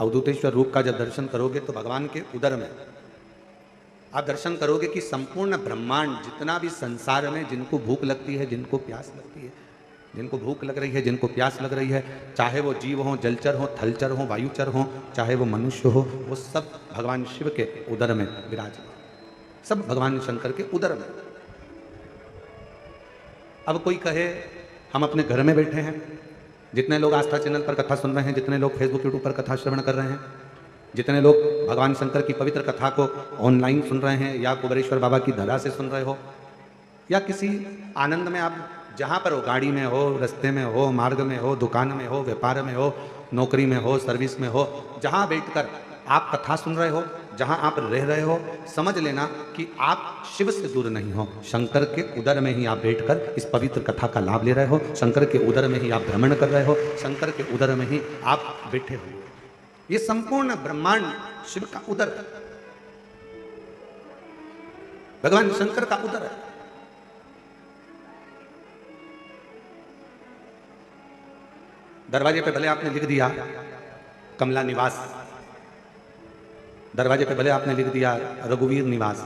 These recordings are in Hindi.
अवधूतेश्वर रूप का जब दर्शन करोगे तो भगवान के उदर में आप दर्शन करोगे कि संपूर्ण ब्रह्मांड जितना भी संसार में जिनको भूख लगती है, जिनको प्यास लगती है, जिनको भूख लग रही है, जिनको प्यास लग रही है, चाहे वो जीव हो, जलचर हो, थलचर हो, वायुचर हो, चाहे वो मनुष्य हो, वो सब भगवान शिव के उदर में विराजमान, सब भगवान शंकर के उदर में। अब कोई कहे हम अपने घर में बैठे हैं, जितने लोग आस्था चैनल पर कथा सुन रहे हैं, जितने लोग फेसबुक यूट्यूब पर कथा श्रवण कर रहे हैं, जितने लोग भगवान शंकर की पवित्र कथा को ऑनलाइन सुन रहे हैं या कुबेरेश्वर बाबा की धरा से सुन रहे हो या किसी आनंद में आप जहाँ पर हो, गाड़ी में हो, रास्ते में हो, मार्ग में हो, दुकान में हो, व्यापार में हो, नौकरी में हो, सर्विस में हो, जहाँ बैठकर आप कथा सुन रहे हो, जहाँ आप रह रहे हो, समझ लेना कि आप शिव से दूर नहीं हो। शंकर के उदर में ही आप बैठकर इस पवित्र कथा का लाभ ले रहे हो, शंकर के उदर में ही आप भ्रमण कर रहे हो, शंकर के उदर में ही आप बैठे हो। ये संपूर्ण ब्रह्मांड शिव का उदर है, भगवान शंकर का उदर है। दरवाजे पे भले आपने लिख दिया कमला निवास, दरवाजे पे भले आपने लिख दिया रघुवीर निवास,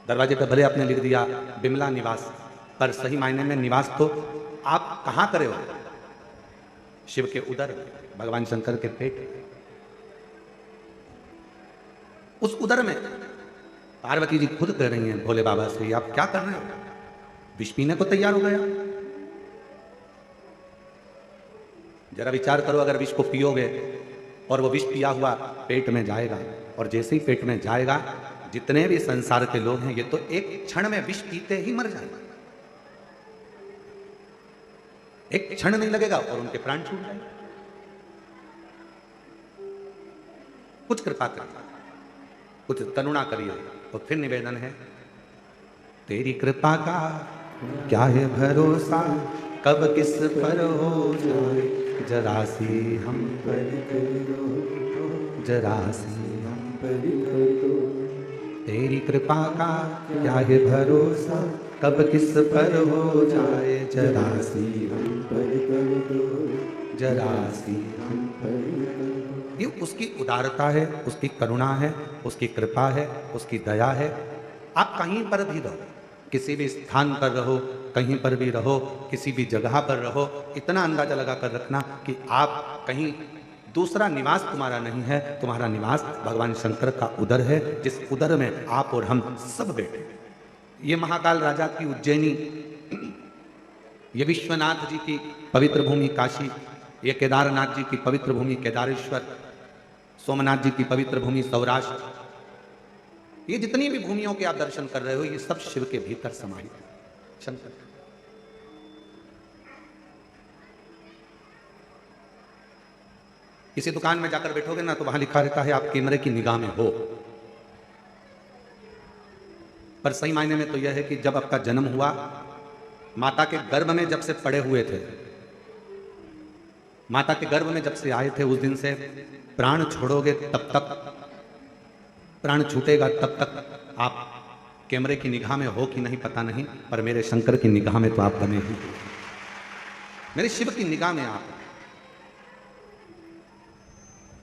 दरवाजे पे भले आपने लिख दिया बिमला निवास, पर सही मायने में निवास तो आप कहां करे हो? शिव के उदर, भगवान शंकर के पेट। उस उदर में पार्वती जी खुद कह रही हैं भोले बाबा से, आप क्या कर रहे हो? विष पीने को तैयार हो गया। जरा विचार करो, अगर विष को पियोगे और वो विष पिया हुआ पेट में जाएगा, और जैसे ही पेट में जाएगा जितने भी संसार के लोग हैं ये तो एक क्षण में विष पीते ही मर जाएंगे, एक क्षण नहीं लगेगा और उनके प्राण छूट जाएंगे। कुछ कृपा करिए, कुछ करुणा करिए। तो फिर निवेदन है, तेरी कृपा का क्या है भरोसा, कब किस पर हो जाए, जरा सी हम पर कर दो, जरा सी हम पर कर दो। तेरी कृपा का क्या है भरोसा, कब किस पर हो जाए, जरा सी हम पर कर दो, जरा सी हम पर कर दो। ये उसकी उदारता है, उसकी करुणा है, उसकी कृपा है, उसकी दया है। आप कहीं पर भी रहो, किसी भी स्थान पर रहो, कहीं पर भी रहो, किसी भी जगह पर रहो, इतना अंदाजा लगा कर रखना कि आप कहीं दूसरा निवास तुम्हारा नहीं है, तुम्हारा निवास भगवान शंकर का उदर है, जिस उदर में आप और हम सब बैठे। ये महाकाल राजा की उज्जैनी, ये विश्वनाथ जी की पवित्र भूमि काशी, ये केदारनाथ जी की पवित्र भूमि केदारेश्वर, सोमनाथ जी की पवित्र भूमि सौराष्ट्र, ये जितनी भी भूमियों के आप दर्शन कर रहे हो ये सब शिव के भीतर समाहित है। शंकर किसी दुकान में जाकर बैठोगे ना तो वहां लिखा रहता है आप कैमरे की निगाह में हो, पर सही मायने में तो यह है कि जब आपका जन्म हुआ, माता के गर्भ में जब से पड़े हुए थे, माता के गर्भ में जब से आए थे, उस दिन से प्राण छोड़ोगे तब तक, प्राण छूटेगा तब तक आप कैमरे की निगाह में हो कि नहीं पता नहीं, पर मेरे शंकर की निगाह में तो आप बने हैं, मेरे शिव की निगाह में आप,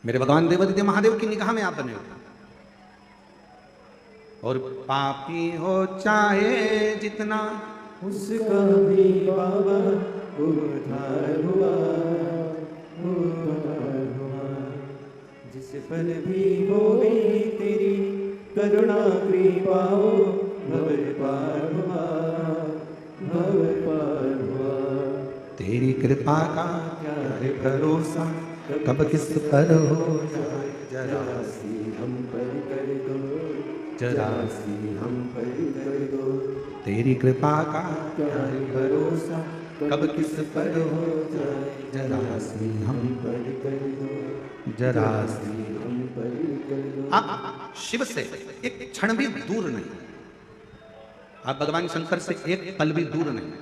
मेरे भगवान देवादिदेव महादेव की निगाह में आप बने हो। और पापी हो चाहे जितना, उसका भी बाबा उद्धार हुआ, उद्धार हुआ। जिस पर भी हो गई तेरी करुणा कृपा हो, भव पार हुआ, भव पार हुआ। तेरी कृपा का क्या है भरोसा, कब किस पर हो जाए, जरा सी हम पर कर दो, जरा सी हम पर कर दो। तेरी कृपा का क्या है भरोसा, कब किस पर हो जाए, जरा सी हम पर कर दो, जरा सी। हम पर कर दो। आप शिव से एक क्षण भी दूर नहीं, आप भगवान शंकर से एक पल भी दूर नहीं।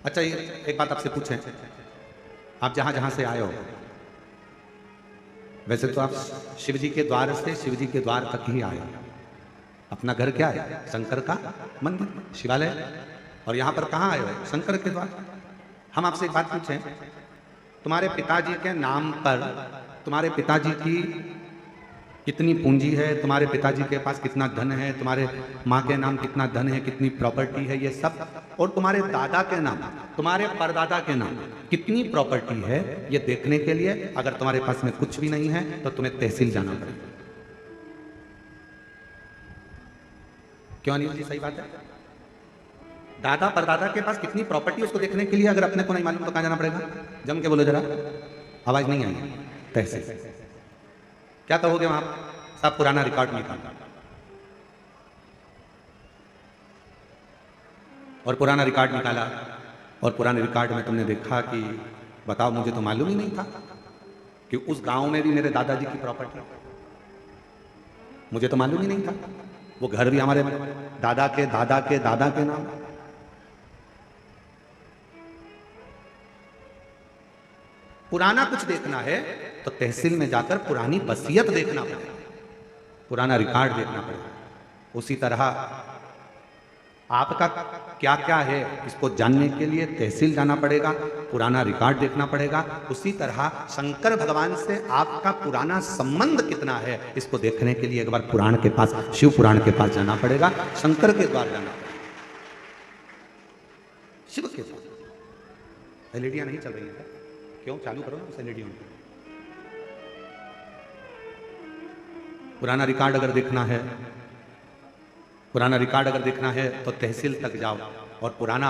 अच्छा, ये एक बात आपसे पूछें, आप जहां जहां से आए हो, वैसे तो आप शिव जी के द्वार से शिव जी के द्वार तक ही आए, अपना घर क्या है? शंकर का मंदिर, शिवालय। और यहां पर कहां आए हो? शंकर के द्वार। हम आपसे एक बात पूछें, तुम्हारे पिताजी के नाम पर तुम्हारे पिताजी की कितनी पूंजी है, तुम्हारे पिताजी के पास कितना धन है, तुम्हारे माँ के नाम कितना धन है, कितनी प्रॉपर्टी है, ये सब, और तुम्हारे दादा के नाम, तुम्हारे परदादा के नाम कितनी प्रॉपर्टी है, ये देखने के लिए अगर तुम्हारे पास में कुछ भी नहीं है तो तुम्हें तहसील जाना पड़ेगा। क्यों अनिल जी, सही बात है? दादा परदादा के पास कितनी प्रॉपर्टी, उसको देखने के लिए अगर अपने को नहीं मालूम तो कहां जाना पड़ेगा? जम के बोलो जरा, आवाज नहीं आई। तहसील। क्या कहोगे वहां? सब पुराना रिकॉर्ड निकालना, और पुराना रिकॉर्ड निकाला, और पुराने रिकॉर्ड में तुमने देखा कि बताओ, मुझे तो मालूम ही नहीं था कि उस गांव में भी मेरे दादाजी की प्रॉपर्टी, मुझे तो मालूम ही नहीं था। वो घर भी हमारे दादा के दादा के दादा के नाम। पुराना कुछ देखना है तो तहसील में जाकर पुरानी वसीयत देखना पड़ेगा, पुराना रिकॉर्ड देखना पड़ेगा। उसी तरह आपका क्या क्या है इसको जानने के लिए तहसील जाना पड़ेगा, पुराना रिकॉर्ड देखना पड़ेगा। उसी तरह शंकर भगवान से आपका पुराना संबंध कितना है इसको देखने के लिए एक बार पुराण के पास, शिव पुराण के पास जाना पड़ेगा, शंकर के द्वार जाना पड़ेगा, शिव के पास। एलईडियां नहीं चल रही है? क्यों? चालू करो ना उस एलईडी में। पुराना रिकॉर्ड अगर देखना है, पुराना रिकॉर्ड अगर देखना है तो तहसील तक जाओ, और पुराना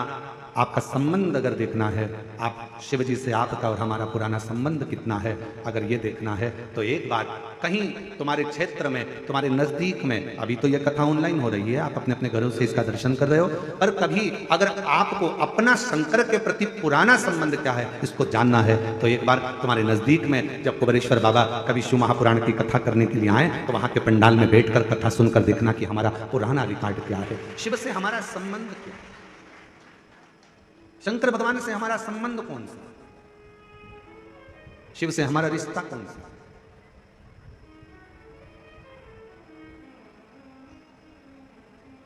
आपका संबंध अगर देखना है, आप शिव जी से आपका और हमारा पुराना संबंध कितना है अगर ये देखना है तो एक बार कहीं तुम्हारे क्षेत्र में, तुम्हारे नजदीक में, अभी तो ये कथा ऑनलाइन हो रही है, आप अपने अपने घरों से इसका दर्शन कर रहे हो, पर कभी अगर आपको अपना शंकर के प्रति पुराना संबंध क्या है इसको जानना है तो एक बार तुम्हारे नजदीक में जब कुबेरेश्वर बाबा कभी शिव महापुराण की कथा करने के लिए आए तो वहां के पंडाल में बैठकर कथा सुनकर देखना कि हमारा पुराना रिकॉर्ड क्या है, शिव से हमारा संबंध क्या है, शंकर भगवान से हमारा संबंध कौन सा, शिव से हमारा रिश्ता कौन सा।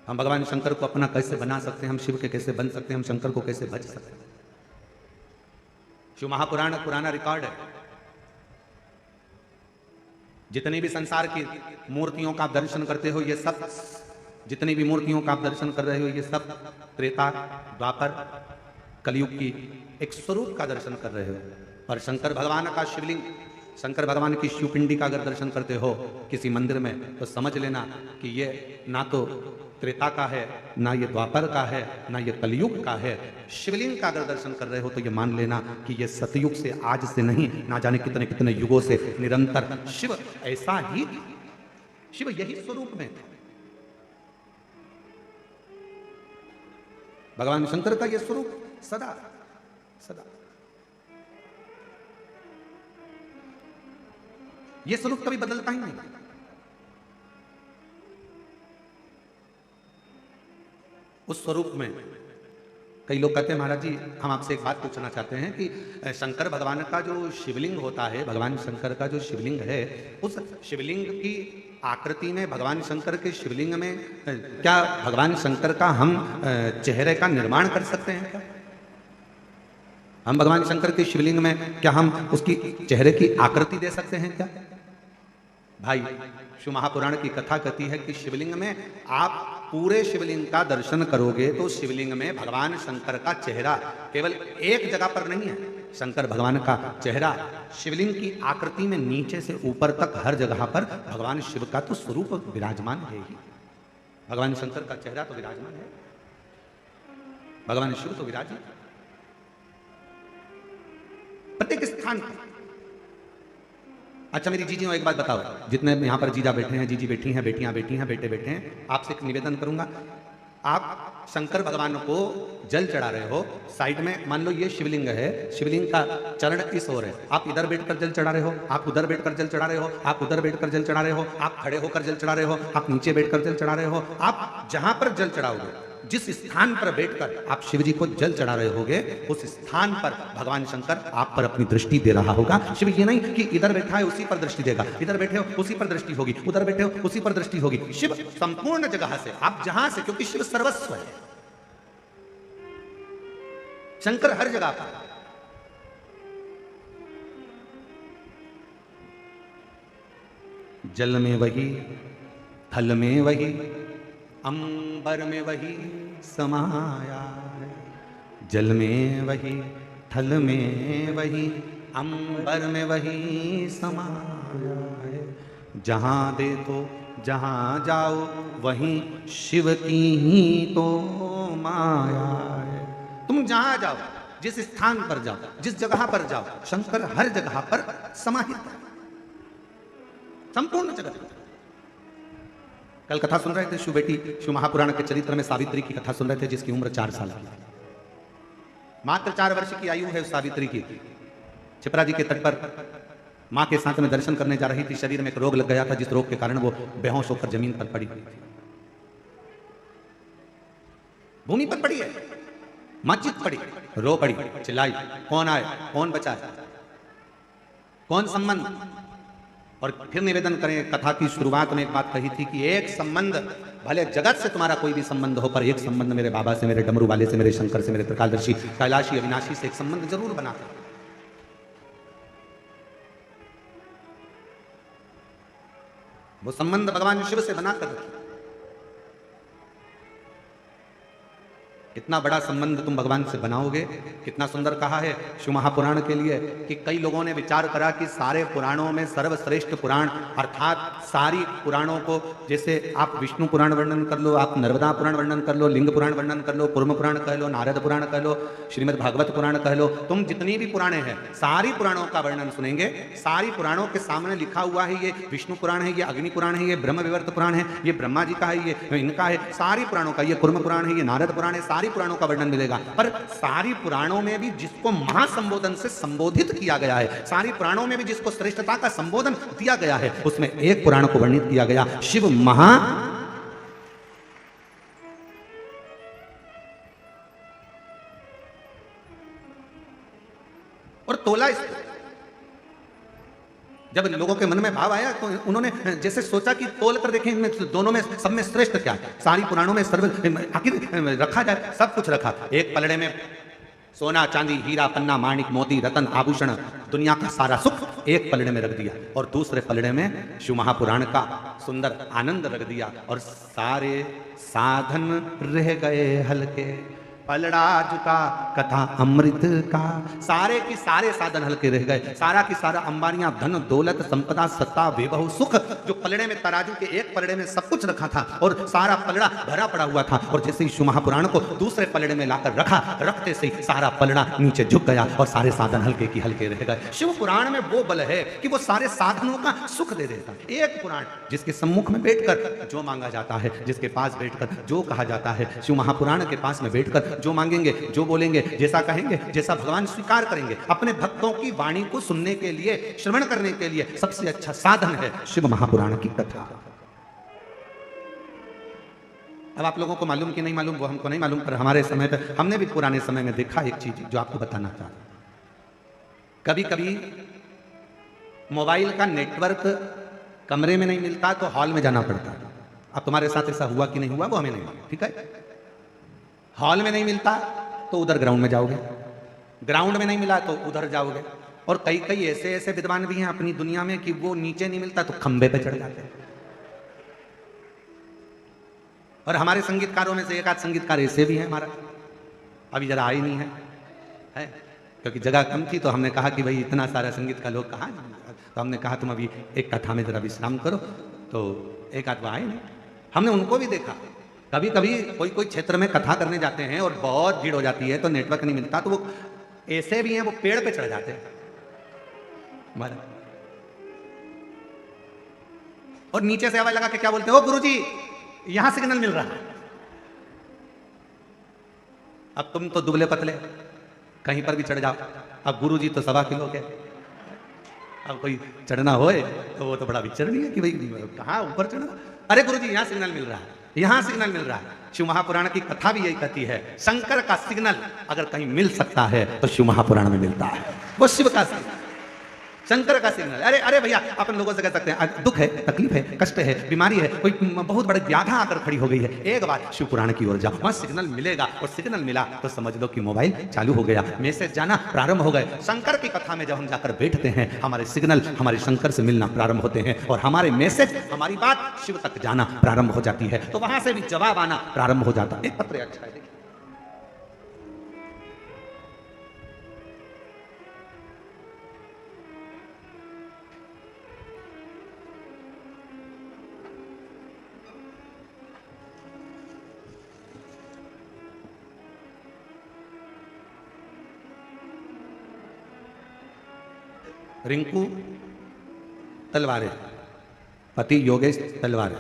हम भगवान शंकर को अपना कैसे बना सकते हैं, हम शिव के कैसे बन सकते हैं, हम शंकर को कैसे भज सकते हैं। शिव महापुराण पुराना रिकॉर्ड है। जितनी भी संसार की मूर्तियों का आप दर्शन करते हो, ये सब, जितनी भी मूर्तियों का आप दर्शन कर रहे हो, ये सब त्रेता द्वापर कलयुग की एक स्वरूप का दर्शन कर रहे हो। और शंकर भगवान का शिवलिंग, शंकर भगवान की शिवपिंडी का अगर दर्शन करते हो किसी मंदिर में तो समझ लेना कि ये ना तो त्रेता का है, ना ये द्वापर का है, ना ये कलयुग का है। शिवलिंग का अगर दर्शन कर रहे हो तो ये मान लेना कि ये सतयुग से, आज से नहीं, ना जाने कितने कितने युगों से निरंतर शिव ऐसा ही, शिव यही स्वरूप में था। भगवान शंकर का ये स्वरूप सदा सदा, ये स्वरूप कभी बदलता ही नहीं। उस स्वरूप में कई लोग कहते हैं महाराज जी हम आपसे एक बात पूछना चाहते हैं कि शंकर भगवान का जो शिवलिंग होता है, भगवान शंकर का जो शिवलिंग है, उस शिवलिंग की आकृति में, भगवान शंकर के शिवलिंग में क्या भगवान शंकर का हम चेहरे का निर्माण कर सकते हैं क्या? हम भगवान शंकर के शिवलिंग में क्या हम उसकी चेहरे की आकृति दे सकते हैं क्या? भाई शिव महापुराण की कथा कहती है कि शिवलिंग में आप पूरे शिवलिंग का दर्शन करोगे तो शिवलिंग में भगवान शंकर का चेहरा केवल एक जगह पर नहीं है। शंकर भगवान का चेहरा शिवलिंग की आकृति में नीचे से ऊपर तक हर जगह पर भगवान शिव का तो स्वरूप विराजमान है ही। भगवान शंकर का चेहरा तो विराजमान है, भगवान शिव तो विराजित प्रत्येक स्थान पर। अच्छा मेरी जीजियों एक बात बताओ, जितने यहाँ पर जीजा बैठे हैं, जीजी बैठी हैं, बेटियां बैठी हैं, बेटे बैठे हैं, आपसे एक निवेदन करूंगा, आप शंकर भगवान को जल चढ़ा रहे हो, साइड में मान लो ये शिवलिंग है, शिवलिंग का चरण इस ओर है, आप इधर बैठकर जल चढ़ा रहे हो, आप उधर बैठकर जल चढ़ा रहे हो, आप उधर बैठकर जल चढ़ा रहे हो, आप खड़े होकर जल चढ़ा रहे हो, आप नीचे बैठकर जल चढ़ा रहे हो, आप जहां पर जल चढ़ाओगे, जिस स्थान पर बैठकर आप शिव जी को जल चढ़ा रहे होगे, उस स्थान पर भगवान शंकर आप पर अपनी दृष्टि दे रहा होगा। शिव ये नहीं कि इधर बैठा है उसी पर दृष्टि देगा, इधर बैठे हो उसी पर दृष्टि होगी, उधर बैठे हो उसी पर दृष्टि होगी। शिव संपूर्ण जगह से, आप जहां से, क्योंकि शिव सर्वस्व है, शंकर हर जगह पर। जल में वही, थल में वही, अंबर में वही समाया है। जल में वही, थल में वही, अंबर में वही समाया है। जहाँ देखो जहाँ जाओ वहीं शिव की ही तो माया है। तुम जहाँ जाओ, जिस स्थान पर जाओ, जिस जगह पर जाओ, शंकर हर जगह पर समाहित है, संपूर्ण जगत में। कल कथा सुन रहे थे शिव बेटी, शिव महापुराण के चरित्र में सावित्री की कथा सुन रहे थे, जिसकी उम्र 4 साल की, मात्र 4 वर्ष की आयु है सावित्री की। छिपरा जी के तट पर मां के साथ में दर्शन करने जा रही थी। शरीर में एक रोग लग गया था, जिस रोग के कारण वो बेहोश होकर जमीन पर पड़ी हुई थी, भूमि पर पड़ी है, मस्जिद पड़ी, रो पड़ी, चिल्लाई, कौन आए, कौन बचाए, कौन संबंध। और फिर निवेदन करें, कथा की शुरुआत में एक बात कही थी कि एक संबंध, भले जगत से तुम्हारा कोई भी संबंध हो, पर एक संबंध मेरे बाबा से, मेरे डमरू वाले से, मेरे शंकर से, मेरे त्रिकालदर्शी कैलाशी अविनाशी से एक संबंध जरूर बना। वो संबंध भगवान शिव से बनाकर रखिए। कितना बड़ा संबंध तुम भगवान से बनाओगे। कितना सुंदर कहा है शिव महापुराण के लिए कि कई लोगों ने विचार करा कि सारे पुराणों में सर्वश्रेष्ठ पुराण, अर्थात सारी पुराणों को, जैसे आप विष्णु पुराण वर्णन कर लो, आप नर्मदा पुराण वर्णन कर लो, लिंग पुराण वर्णन कर लो, कुर्म पुराण कह लो, नारद पुराण कह लो, श्रीमद् भागवत पुराण कह लो, तुम जितनी भी पुराणे हैं सारी पुराणों का वर्णन सुनेंगे। सारी पुराणों के सामने लिखा हुआ है, ये विष्णु पुराण है, ये अग्नि पुराण है, ये ब्रह्म विवर्त पुराण है, ये ब्रह्मा जी का है, ये इनका है, सारी पुराणों का, ये कुर्म पुराण है, ये नारद पुराण है, सारी पुराणों का वर्णन मिलेगा। पर सारी पुराणों में भी जिसको महासंबोधन से संबोधित किया गया है, सारी पुराणों में भी जिसको श्रेष्ठता का संबोधन दिया गया है, उसमें एक पुराण को वर्णित किया गया, शिव महा। और तोला इसको, जब लोगों के मन में भाव आया तो उन्होंने जैसे सोचा कि तोल कर देखें इनमें दोनों में सब में श्रेष्ठ क्या है। सारी पुराणों में सर्व आखिर रखा जाए, सब कुछ रखा। एक पलड़े में सोना चांदी हीरा पन्ना माणिक मोती रतन आभूषण, दुनिया का सारा सुख एक पलड़े में रख दिया, और दूसरे पलड़े में शिव महापुराण का सुंदर आनंद रख दिया, और सारे साधन रह गए हल्के। पलड़ा झुका कथा अमृत का, सारे की सारे साधन हल्के रह गए। सारा की सारा अंबानियां, धन दौलत संपदा सत्ता वैभव सुख, जो पलड़े में तराजू के एक पलड़े में सब कुछ रखा था, और सारा पलड़ा भरा पड़ा हुआ था, और जैसे ही शिव महापुराण को दूसरे पलड़े में लाकर रखा, रखते से ही सारा पलड़ा नीचे झुक गया और सारे साधन हल्के की हल्के रह गए। शिव पुराण में वो बल है कि वो सारे साधनों का सुख दे देता। एक पुराण जिसके सम्मुख में बैठकर जो मांगा जाता है, जिसके पास बैठकर जो कहा जाता है, शिव महापुराण के पास में बैठकर जो मांगेंगे, जो बोलेंगे, जैसा कहेंगे, जैसा भगवान स्वीकार करेंगे। अपने भक्तों की वाणी को सुनने के लिए, श्रवण करने के लिए सबसे अच्छा साधन है शिव महापुराण की कथा। अब आप लोगों को मालूम कि नहीं मालूम, वो हमको नहीं मालूम, पर हमारे समय पे हमने भी पुराने समय में देखा एक चीज जो आपको बताना चाहता हूं। कभी कभी मोबाइल का नेटवर्क कमरे में नहीं मिलता तो हॉल में जाना पड़ता। अब तुम्हारे साथ ऐसा हुआ कि नहीं हुआ वो हमें नहीं मालूम, ठीक है। हॉल में नहीं मिलता तो उधर ग्राउंड में जाओगे, ग्राउंड में नहीं मिला तो उधर जाओगे, और कई कई ऐसे ऐसे विद्वान भी हैं अपनी दुनिया में कि वो नीचे नहीं मिलता तो खंबे पे चढ़ जाते हैं। और हमारे संगीतकारों में से एक आध संगीतकार ऐसे भी हैं, हमारा अभी जरा आए नहीं है, क्योंकि जगह कम थी, तो हमने कहा कि भाई इतना सारा संगीत का लोग कहाँ, तो हमने कहा तुम अभी एक कथा में जरा विश्राम करो, तो एक आध वो आए नहीं। हमने उनको भी देखा, कभी कभी कोई कोई क्षेत्र में कथा करने जाते हैं और बहुत भीड़ हो जाती है तो नेटवर्क नहीं मिलता, तो वो ऐसे भी हैं, वो पेड़ पे चढ़ जाते हैं और नीचे से आवाज लगा के क्या बोलते हैं, ओ गुरुजी यहां सिग्नल मिल रहा है। अब तुम तो दुबले पतले कहीं पर भी चढ़ जाओ, अब गुरुजी तो 1.25 किलो के, अब कोई चढ़ना होए तो वो तो बड़ा विचरण है कि भाई कहाँ ऊपर चढ़ना। अरे गुरुजी यहाँ सिग्नल मिल रहा है, यहां सिग्नल मिल रहा है। शिव महापुराण की कथा भी यही कहती है, शंकर का सिग्नल अगर कहीं मिल सकता है तो शिव महापुराण में मिलता है, वो शिव का सिग्नल। शंकर का सिग्नल। अरे अरे भैया, अपन लोगों से कह सकते हैं आज दुख है, तकलीफ है, कष्ट है, बीमारी है, कोई बहुत बड़ी व्याधा आकर खड़ी हो गई है, एक बार शिव पुराण की ओर जाओ, वहां सिग्नल मिलेगा। और सिग्नल मिला तो समझ लो कि मोबाइल चालू हो गया, मैसेज जाना प्रारंभ हो गए। शंकर की कथा में जब हम जाकर बैठते हैं, हमारे सिग्नल हमारे शंकर से मिलना प्रारंभ होते हैं और हमारे मैसेज, हमारी बात शिव तक जाना प्रारंभ हो जाती है। तो वहां से भी जवाब आना प्रारंभ हो जाता है। एक पत्र अच्छा है, देखिए। रिंकू तलवारे, पति योगेश तलवारे,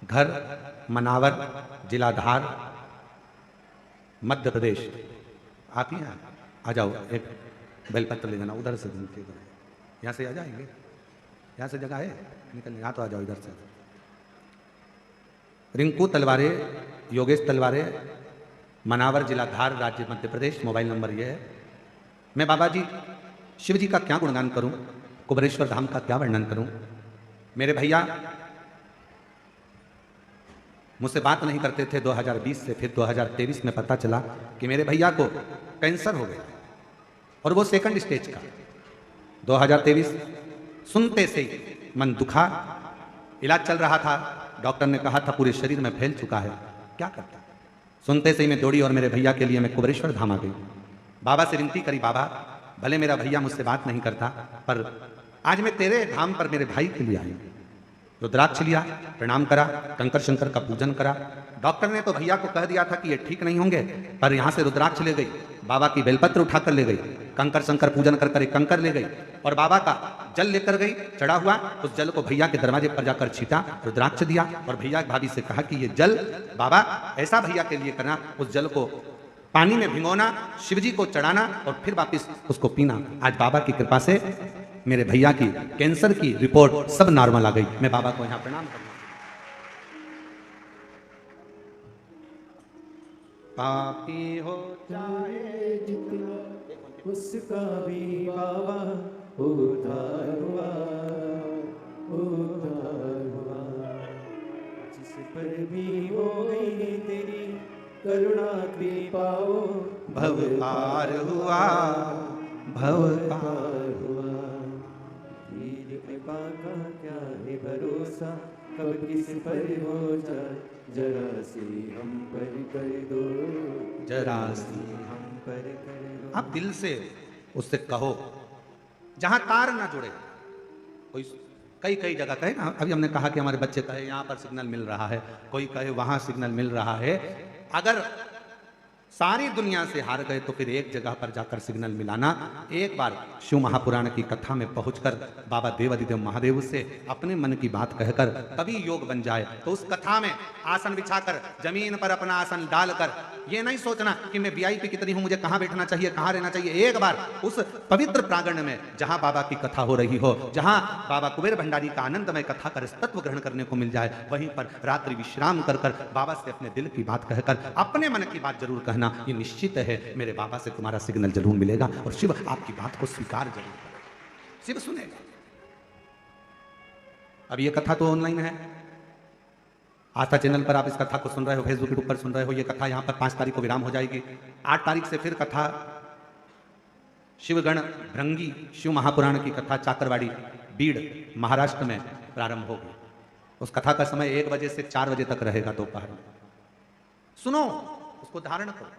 घर मनावर, जिला धार, मध्य प्रदेश। आप ही हैं? आ जाओ, एक बेलपत्र ले जाना, उधर से घूमते इधर, यहाँ से आ जाएंगे, यहाँ से जगह है निकल, यहाँ तो आ जाओ इधर से। रिंकू तलवारे, योगेश तलवारे, मनावर, जिला धार, राज्य मध्य प्रदेश। मोबाइल नंबर ये है। मैं बाबा जी शिव जी का क्या गुणगान करूं, कुबेरेश्वर धाम का क्या वर्णन करूं। मेरे भैया मुझसे बात नहीं करते थे 2020 से, फिर 2023 में पता चला कि मेरे भैया को कैंसर हो गया और वो सेकंड स्टेज का। 2023 सुनते से ही मन दुखा, इलाज चल रहा था, डॉक्टर ने कहा था पूरे शरीर में फैल चुका है, क्या करता। सुनते से ही मैं दौड़ी और मेरे भैया के लिए मैं कुबेरेश्वर धाम आ गई। बाबा से विनती करी, बाबा भले मेरा भैया मुझसे बात नहीं करता, पर आज मैं तेरे धाम पर मेरे भाई के लिए आई। रुद्राक्ष लिया, प्रणाम करा, कंकर शंकर का पूजन करा। डॉक्टर ने तो भैया को कह दिया था कि ये ठीक नहीं होंगे, पर यहाँ से रुद्राक्ष ले गई, बाबा की बेलपत्र उठाकर ले गई, कंकर शंकर पूजन कर कर एक कंकर ले गई और बाबा का जल लेकर गई, चढ़ा हुआ। उस जल को भैया के दरवाजे पर जाकर छीटा, रुद्राक्ष दिया और भैया भाभी से कहा कि ये जल बाबा ऐसा भैया के लिए करना, उस जल को पानी में भिगोना, शिवजी को चढ़ाना और फिर वापस उसको पीना। आज बाबा की कृपा से मेरे भैया की कैंसर की रिपोर्ट सब नॉर्मल आ गई। मैं बाबा को यहां प्रणाम करता हूं। पापी हो चाहे जितना उसका भी बाबा उद्धार हुआ, उद्धार हुआ। जिस पर भी हो गई तेरी करुणा कृपा हो, भव पार हुआ, भव पार हुआ। तेरी कृपा का क्या है भरोसा, कब किस पर हो जाए, जरा सी हम पर कर दो, जरा सी हम पर कर दो। आप दिल से उससे कहो, जहां तार ना जुड़े। कोई कई कई जगह कहे ना, अभी हमने कहा कि हमारे बच्चे कहे यहाँ पर सिग्नल मिल रहा है, कोई कहे वहां सिग्नल मिल रहा है। अगर सारी दुनिया से हार गए तो फिर एक जगह पर जाकर सिग्नल मिलाना। एक बार शिव महापुराण की कथा में पहुंचकर बाबा देवादिदेव महादेव से अपने मन की बात कहकर तभी योग बन जाए। तो उस कथा में आसन बिछाकर जमीन पर अपना आसन डालकर ये नहीं सोचना कि मैं वीआईपी कितनी हूं, मुझे कहां बैठना चाहिए, कहां रहना चाहिए। एक बार उस पवित्र प्रांगण में जहां बाबा की कथा हो रही हो, जहां बाबा कुबेर भंडारी का आनंदमय कथा कर तत्व ग्रहण करने को मिल जाए, वहीं पर रात्रि विश्राम कर कर बाबा से अपने दिल की बात कहकर अपने मन की बात जरूर कहना। ये निश्चित है मेरे बाबा से तुम्हारा सिग्नल जरूर मिलेगा और शिव आपकी बात को स्वीकार जरूर करेगा, शिव सुनेगा। अब ये कथा तो ऑनलाइन है, आस्था चैनल पर आप इस कथा को सुन रहे हो, फेसबुक यूट्यूब पर सुन रहे हो। ये कथा यहां पर 5 तारीख को विराम हो जाएगी। 8 तारीख से फिर कथा शिवगण भृंगी शिव महापुराण की कथा चाकरवाड़ी बीड़ महाराष्ट्र में प्रारंभ होगी। उस कथा का समय 1 बजे से 4 बजे तक रहेगा दोपहर। सुनो, उसको धारण करो।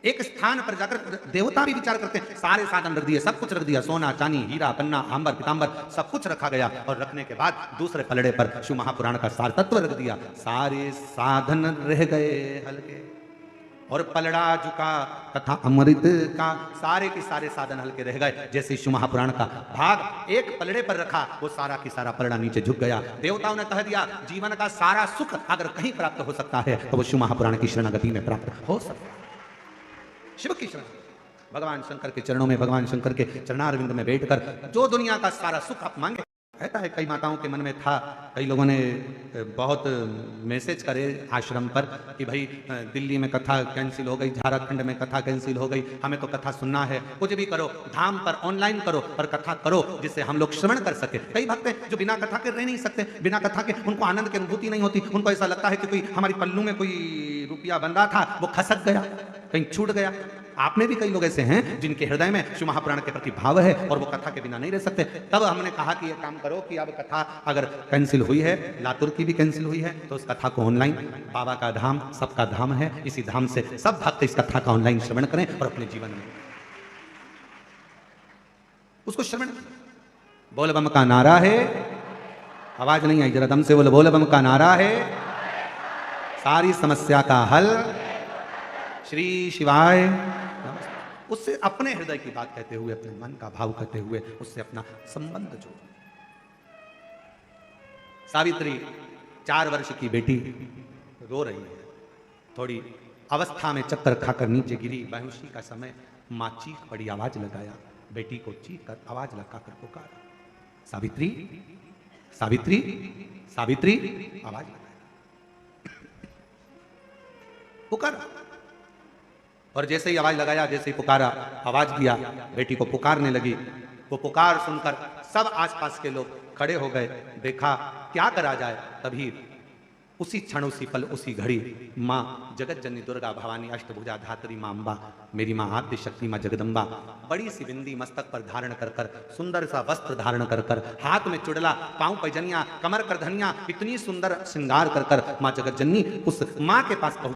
एक स्थान पर जाकर देवता भी विचार करते हैं, सारे साधन रख दिए, सब कुछ रख दिया, सोना चांदी हीरा पन्ना आंबर पीतांबर सब कुछ रखा गया। और रखने के बाद दूसरे पलड़े पर शिव महापुराण का सार तत्व रख दिया। सारे साधन रह गए हल्के और पलड़ा झुका तथा अमृत का, सारे के सारे साधन हल्के रह गए। जैसे शिव महापुराण का भाग एक पलड़े पर रखा, वो सारा की सारा पलड़ा नीचे झुक गया। देवताओं ने कह दिया जीवन का सारा सुख अगर कहीं प्राप्त हो सकता है तो वो शिव महापुराण की शरणागति में प्राप्त हो सकता है। शिव की शरण, भगवान शंकर के चरणों में, भगवान शंकर के चरणारविंद में बैठकर जो दुनिया का सारा सुख आप मांगे रहता है, कई माताओं के मन में था, कई लोगों ने बहुत मैसेज करे आश्रम पर कि भाई दिल्ली में कथा कैंसिल हो गई, झारखंड में कथा कैंसिल हो गई, हमें तो कथा सुनना है, कुछ भी करो, धाम पर ऑनलाइन करो पर कथा करो जिससे हम लोग श्रवण कर सके। कई भक्त हैं जो बिना कथा के रह नहीं सकते, बिना कथा के उनको आनंद की अनुभूति नहीं होती, उनको ऐसा लगता है कि कोई हमारी पल्लू में कोई रुपया बंधा था वो खसक गया, कहीं छूट गया। आप में भी कई लोग ऐसे हैं जिनके हृदय में शिव महापुराण के प्रति भाव है और वो कथा के बिना नहीं रह सकते। तब हमने कहा कि ये काम करो कि अब कथा अगर कैंसिल हुई है, लातूर की भी कैंसिल हुई है, तो उस कथा को ऑनलाइन, बाबा का धाम सबका धाम है, इसी धाम से सब भक्त इस कथा का ऑनलाइन श्रवण करें और अपने जीवन में उसको श्रवण। बोल बम का नारा है, आवाज नहीं आई, जरा दम से बोलो, बोल बम का नारा है, सारी समस्या का हल श्री शिवाय। उससे अपने हृदय की बात कहते हुए, अपने मन का भाव कहते हुए उससे अपना संबंध जोड़ो। सावित्री 4 वर्ष की बेटी रो रही है, थोड़ी अवस्था में चक्कर खाकर नीचे गिरी, बेहोशी का समय, मां चीख पड़ी, आवाज लगाया, बेटी को चीख कर आवाज लगाकर पुकारा, सावित्री सावित्री सावित्री, आवाज लगाया, पुकारा। और जैसे ही आवाज लगाया, जैसे ही पुकारा, आवाज दिया, बेटी को पुकारने लगी। वो पुकार सुनकर सब आसपास के लोग खड़े हो गए, देखा क्या करा जाए। तभी उसी क्षण, उसी पल, उसी घड़ी माँ जगत जननी दुर्गा भवानी अष्टभुजा धात्री माँ अम्बा, मेरी माँ आद्य शक्ति माँ जगदम्बा, बड़ी सी बिंदी मस्तक पर धारण कर कर, सुंदर सा वस्त्र धारण कर कर, हाथ में चुड़ला, पांव पैजनिया, कमर कर धनिया, इतनी सुंदर श्रृंगार कर कर माँ जगत जननी उस माँ के पास पहुंच